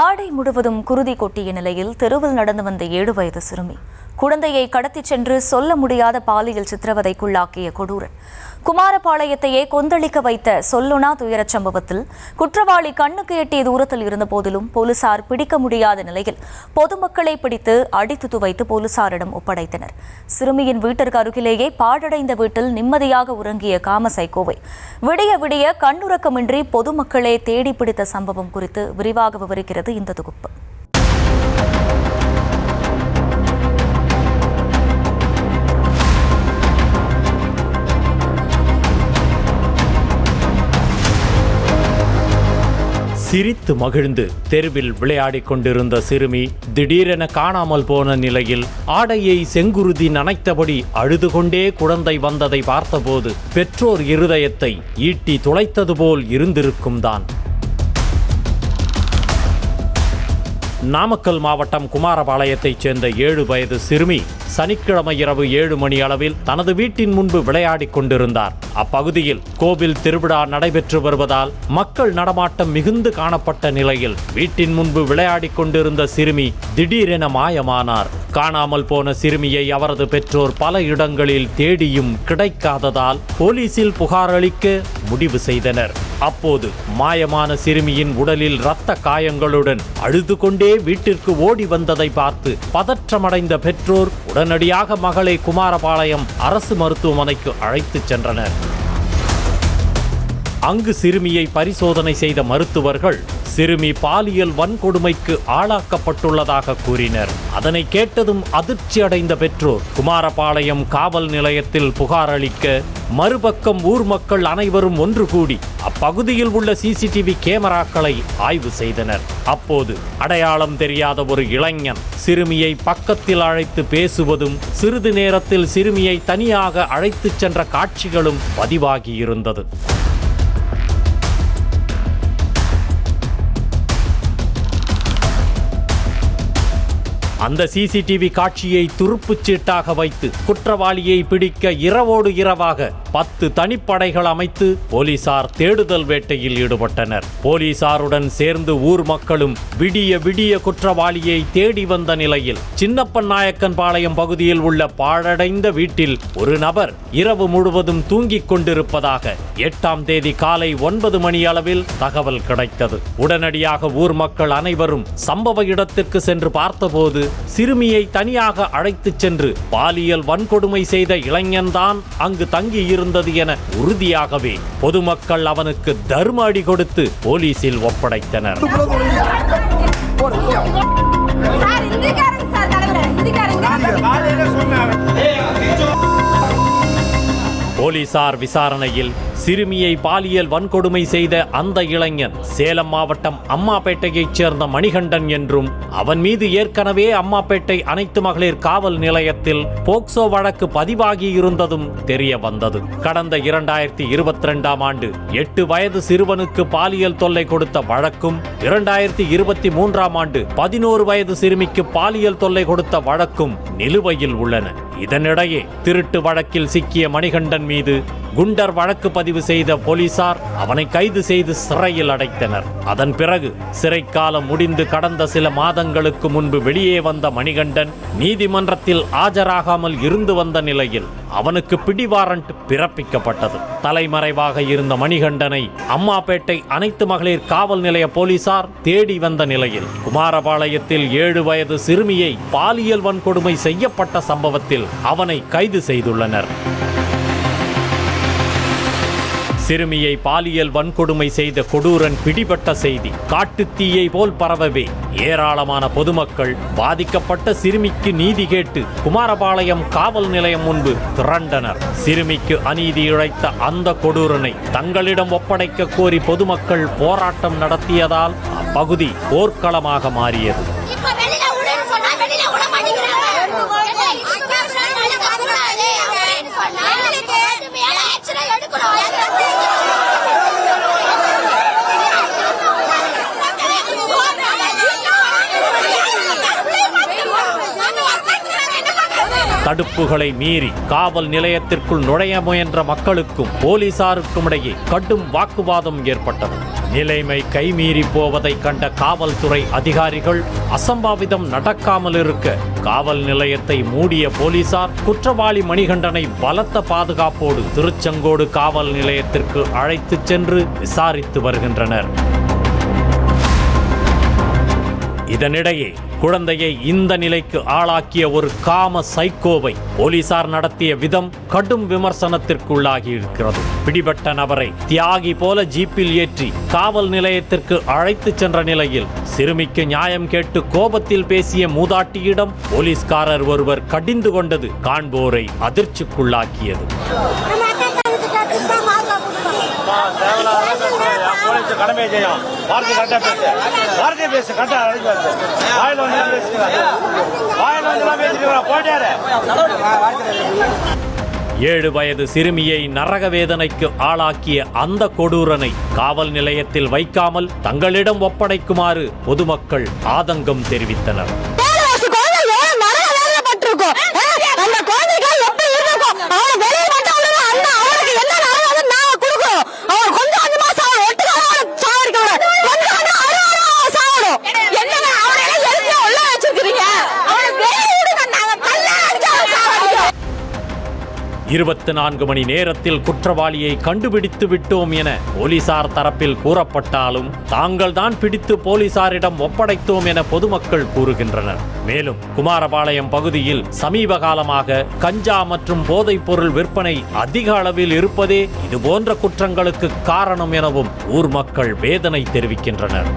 ஆடை முழுவதும் குருதி கொட்டிய நிலையில் தெருவில் நடந்து வந்த 7 வயது சிறுமி குழந்தையை கடத்திச் சென்று சொல்ல முடியாத பாலியல் சித்திரவதைக்குள்ளாக்கிய கொடூரன் குமாரபாளையத்தையே கொந்தளிக்க வைத்த சொல்லுனா துயரச் சம்பவத்தில் குற்றவாளி கண்ணுக்கு எட்டிய தூரத்தில் இருந்த போதிலும் போலீசார் பிடிக்க முடியாத நிலையில் பொதுமக்களை பிடித்து அடித்து துவைத்து போலீசாரிடம் ஒப்படைத்தனர். சிறுமியின் வீட்டிற்கு அருகிலேயே பாழடைந்த வீட்டில் நிம்மதியாக உறங்கிய காம சைக்கோவை விடிய விடிய கண்ணுறக்கமின்றி பொதுமக்களே தேடி பிடித்த சம்பவம் குறித்து விரிவாக விவரிக்கிறது இந்த தொகுப்பு. சிரித்து மகிழ்ந்து தெருவில் விளையாடிக் கொண்டிருந்த சிறுமி திடீரென காணாமல் போன நிலையில் ஆடையை செங்குருதி நனைத்தபடி அழுது கொண்டே குழந்தை வந்ததை பார்த்தபோது பெற்றோர் இருதயத்தை ஈட்டி துளைத்தது போல் இருந்திருக்கும் தான். நாமக்கல் மாவட்டம் குமாரபாளையத்தைச் சேர்ந்த 7 வயது சிறுமி சனிக்கிழமை இரவு 7 மணி அளவில் தனது வீட்டின் முன்பு விளையாடிக் கொண்டிருந்தார். அப்பகுதியில் கோவில் திருவிழா நடைபெற்று வருவதால் மக்கள் நடமாட்டம் மிகுந்து காணப்பட்ட நிலையில் வீட்டின் முன்பு விளையாடிக் கொண்டிருந்த சிறுமி திடீரென மாயமானார். காணாமல் போன சிறுமியை அவரது பெற்றோர் பல இடங்களில் தேடியும் கிடைக்காததால் போலீசில் புகார் அளிக்க முடிவு செய்தனர். அப்போது மாயமான சிறுமியின் உடலில் இரத்த காயங்களுடன் அழுது கொண்டே வீட்டிற்கு ஓடி வந்ததை பார்த்து பதற்றமடைந்த பெற்றோர் உடனடியாக மகளை குமாரபாளையம் அரசு மருத்துவமனைக்கு அழைத்துச் சென்றனர். அங்கு சிறுமியை பரிசோதனை செய்த மருத்துவர்கள் சிறுமி பாலியல் வன்கொடுமைக்கு ஆளாக்கப்பட்டுள்ளதாக கூறினர். அதனை கேட்டதும் அதிர்ச்சி அடைந்த பெற்றோர் குமாரபாளையம் காவல் நிலையத்தில் புகார் அளிக்க மறுபக்கம் ஊர் மக்கள் அனைவரும் ஒன்று கூடி அப்பகுதியில் உள்ள சிசிடிவி கேமராக்களை ஆய்வு செய்தனர். அப்போது அடையாளம் தெரியாத ஒரு இளைஞன் சிறுமியை பக்கத்தில் அழைத்து பேசுவதும் சிறிது நேரத்தில் சிறுமியை தனியாக அழைத்துச் சென்ற காட்சிகளும் பதிவாகியிருந்தது. அந்த சிசிடிவி காட்சியை துருப்புச் சீட்டாக வைத்து குற்றவாளியை பிடிக்க இரவோடு இரவாக 10 தனிப்படைகள் அமைத்து போலீசார் தேடுதல் வேட்டையில் ஈடுபட்டனர். போலீசாருடன் சேர்ந்து ஊர் மக்களும் விடிய விடிய குற்றவாளியை தேடி வந்த நிலையில் சின்னப்பநாயக்கன் பாளையம் பகுதியில் உள்ள பாழடைந்த வீட்டில் ஒரு நபர் இரவு முழுவதும் தூங்கிக் கொண்டிருப்பதாக 8ஆம் தேதி காலை 9 மணி அளவில் தகவல் கிடைத்தது. உடனடியாக ஊர் மக்கள் அனைவரும் சம்பவ இடத்திற்கு சென்று பார்த்தபோது சிறுமியை தனியாக அழைத்துச் சென்று பாலியல் வன்கொடுமை செய்த இளைஞன்தான் அங்கு தங்கியிருந்தது என உறுதியாகவே பொதுமக்கள் அவனுக்கு தர்ம அடி கொடுத்து போலீசில் ஒப்படைத்தனர். போலீசார் விசாரணையில் சிறுமியை பாலியல் வன்கொடுமை செய்த அந்த இளைஞன் சேலம் மாவட்டம் அம்மாபேட்டையைச் சேர்ந்த மணிகண்டன் என்றும் அவன் மீது ஏற்கனவே அம்மாபேட்டை அனைத்து மகளிர் காவல் நிலையத்தில் போக்சோ வழக்கு பதிவாகி இருந்ததும் தெரிய வந்தது. கடந்த 2022ஆம் ஆண்டு 8 வயது சிறுவனுக்கு பாலியல் தொல்லை கொடுத்த வழக்கும் 2023ஆம் ஆண்டு 11 வயது சிறுமிக்கு பாலியல் தொல்லை கொடுத்த வழக்கும் நிலுவையில் உள்ளன. இதனிடையே திருட்டு வழக்கில் சிக்கிய மணிகண்டன் மீது குண்டர் வழக்கு பதிவு செய்த போலீசார் அவனை கைது செய்து சிறையில் அடைத்தனர். அதன் பிறகு சிறைக்காலம் முடிந்து கடந்த சில மாதங்களுக்கு முன்பு வெளியே வந்த மணிகண்டன் நீதிமன்றத்தில் ஆஜராகாமல் இருந்து வந்த நிலையில் அவனுக்கு பிடிவாரண்ட் பிறப்பிக்கப்பட்டது. தலைமறைவாக இருந்த மணிகண்டனை அம்மாபேட்டை அனைத்து மகளிர் காவல் நிலைய போலீசார் தேடி வந்த நிலையில் குமாரபாளையத்தில் 7 வயது சிறுமியை பாலியல் வன்கொடுமை செய்யப்பட்ட சம்பவத்தில் அவனை கைது செய்துள்ளனர். சிறுமியை பாலியல் வன்கொடுமை செய்த கொடூரன் பிடிபட்ட செய்தி காட்டுத்தீயை போல் பரவவே ஏராளமான பொதுமக்கள் பாதிக்கப்பட்ட சிறுமிக்கு நீதி கேட்டு குமாரபாளையம் காவல் நிலையம் முன்பு திரண்டனர். சிறுமிக்கு அநீதி இழைத்த அந்த கொடூரனை தங்களிடம் ஒப்படைக்க கோரி பொதுமக்கள் போராட்டம் நடத்தியதால் அப்பகுதி போர்க்களமாக மாறியது. தடுப்புகளை மீறி காவல் நிலையத்திற்குள் நுழைய முயன்ற மக்களுக்கும் போலீசாருக்கும் இடையே கடும் வாக்குவாதம் ஏற்பட்டது. நிலைமை கைமீறி போவதை கண்ட காவல்துறை அதிகாரிகள் அசம்பாவிதம் நடக்காமல் இருக்க காவல் நிலையத்தை மூடிய போலீசார் குற்றவாளி மணிகண்டனை பலத்த பாதுகாப்போடு திருச்செங்கோடு காவல் நிலையத்திற்கு அழைத்துச் சென்று விசாரித்து வருகின்றனர். இதனிடையே குழந்தையை இந்த நிலைக்கு ஆளாக்கிய ஒரு காம சைக்கோவை போலீசார் நடத்திய விதம் கடும் விமர்சனத்திற்குள்ளாகி இருக்கிறது. பிடிபட்ட நபரை தியாகி போல ஜீப்பில் ஏற்றி காவல் நிலையத்திற்கு அழைத்து சென்ற நிலையில் சிறுமிக்கு நியாயம் கேட்டு கோபத்தில் பேசிய மூதாட்டியிடம் போலீஸ்காரர் ஒருவர் கடிந்து கொண்டது காண்போரை அதிர்ச்சிக்குள்ளாக்கியது. கடமை செய்யும் வார்த்தை கரெக்டா பேசு, வார்த்தை பேசு கரெக்டா வாயில வந்து பேசிட்டு போயிட்டாரு. 7 வயது சிறுமியை நரக வேதனைக்கு ஆளாக்கிய அந்த கொடூரனை காவல் நிலையத்தில் வைக்காமல் தங்களிடம் ஒப்படைக்குமாறு பொதுமக்கள் ஆதங்கம் தெரிவித்தனர். இருபத்து 4 மணி நேரத்தில் குற்றவாளியை கண்டுபிடித்து விட்டோம் என போலீசார் தரப்பில் கூறப்பட்டாலும் தாங்கள் தான் பிடித்து போலீசாரிடம் ஒப்படைத்தோம் என பொதுமக்கள் கூறுகின்றனர். மேலும் குமாரபாளையம் பகுதியில் சமீப காலமாக கஞ்சா மற்றும் போதைப் பொருள் விற்பனை அதிக அளவில் இருப்பதே இதுபோன்ற குற்றங்களுக்கு காரணம் எனவும் ஊர் மக்கள் வேதனை தெரிவிக்கின்றனர்.